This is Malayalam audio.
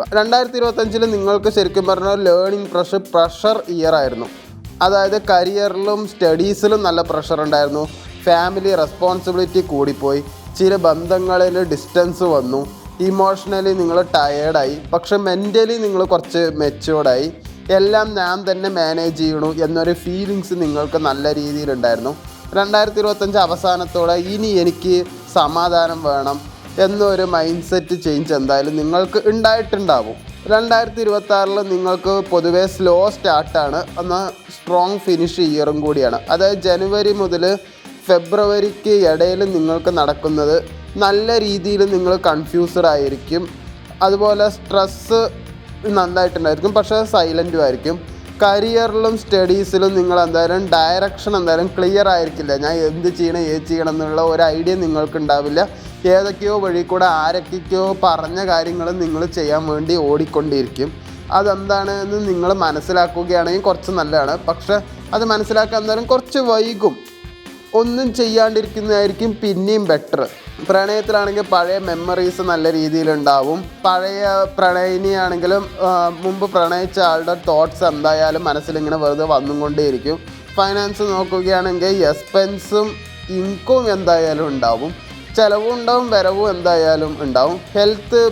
2025 നിങ്ങൾക്ക് ശരിക്കും പറഞ്ഞാൽ ലേണിംഗ് പ്രഷർ ഇയർ ആയിരുന്നു. അതായത് കരിയറിലും സ്റ്റഡീസിലും നല്ല പ്രഷർ ഉണ്ടായിരുന്നു. ഫാമിലി റെസ്പോൺസിബിലിറ്റി കൂടിപ്പോയി. ചില ബന്ധങ്ങളിൽ ഡിസ്റ്റൻസ് വന്നു. ഇമോഷണലി നിങ്ങൾ ടയേർഡായി. പക്ഷെ മെൻ്റലി നിങ്ങൾ കുറച്ച് മെച്യൂർഡായി. എല്ലാം ഞാൻ തന്നെ മാനേജ് ചെയ്യണു എന്നൊരു ഫീലിങ്സ് നിങ്ങൾക്ക് നല്ല രീതിയിലുണ്ടായിരുന്നു. 2025 അവസാനത്തോടെ ഇനി എനിക്ക് സമാധാനം വേണം എന്നൊരു മൈൻഡ് സെറ്റ് ചേഞ്ച് എന്തായാലും നിങ്ങൾക്ക് ഉണ്ടായിട്ടുണ്ടാവും. 2026 നിങ്ങൾക്ക് പൊതുവേ സ്ലോ സ്റ്റാർട്ടാണ്, എന്നാൽ സ്ട്രോങ് ഫിനിഷ് ഇയറും കൂടിയാണ്. അതായത് ജനുവരി മുതൽ ഫെബ്രുവരിക്ക് ഇടയിൽ നിങ്ങൾക്ക് നടക്കുന്നത് നല്ല രീതിയിൽ നിങ്ങൾ കൺഫ്യൂസ്ഡ് ആയിരിക്കും. അതുപോലെ സ്ട്രെസ്സ് നന്നായിട്ടുണ്ടായിരിക്കും, പക്ഷേ സൈലൻറ്റും ആയിരിക്കും. കരിയറിലും സ്റ്റഡീസിലും നിങ്ങൾ എന്തായാലും ഡയറക്ഷൻ എന്തായാലും ക്ലിയർ ആയിരിക്കില്ല. ഞാൻ എന്ത് ചെയ്യണം ഏത് ചെയ്യണം എന്നുള്ള ഒരു ഐഡിയ നിങ്ങൾക്ക് ഉണ്ടാവില്ല. ഏതൊക്കെയോ വഴി കൂടെ ആരൊക്കെയോ പറഞ്ഞ കാര്യങ്ങൾ നിങ്ങൾ ചെയ്യാൻ വേണ്ടി ഓടിക്കൊണ്ടിരിക്കും. അതെന്താണെന്ന് നിങ്ങൾ മനസ്സിലാക്കുകയാണെങ്കിൽ കുറച്ച് നല്ലതാണ്. പക്ഷെ അത് മനസ്സിലാക്കാൻ എന്തായാലും കുറച്ച് വൈകും. ഒന്നും ചെയ്യാണ്ടിരിക്കുന്നതായിരിക്കും പിന്നെയും ബെറ്റർ. പ്രണയത്തിലാണെങ്കിൽ പഴയ മെമ്മറീസ് നല്ല രീതിയിലുണ്ടാവും. പഴയ പ്രണയിനിയാണെങ്കിലും മുമ്പ് പ്രണയിച്ച ആളുടെ തോട്ട്സ് എന്തായാലും മനസ്സിലിങ്ങനെ വെറുതെ വന്നുകൊണ്ടേയിരിക്കും. ഫൈനാൻസ് നോക്കുകയാണെങ്കിൽ എക്സ്പെൻസും ഇൻകവും എന്തായാലും ഉണ്ടാവും. ചിലവും ഉണ്ടാവും, വരവും എന്തായാലും ഉണ്ടാവും. ഹെൽത്ത്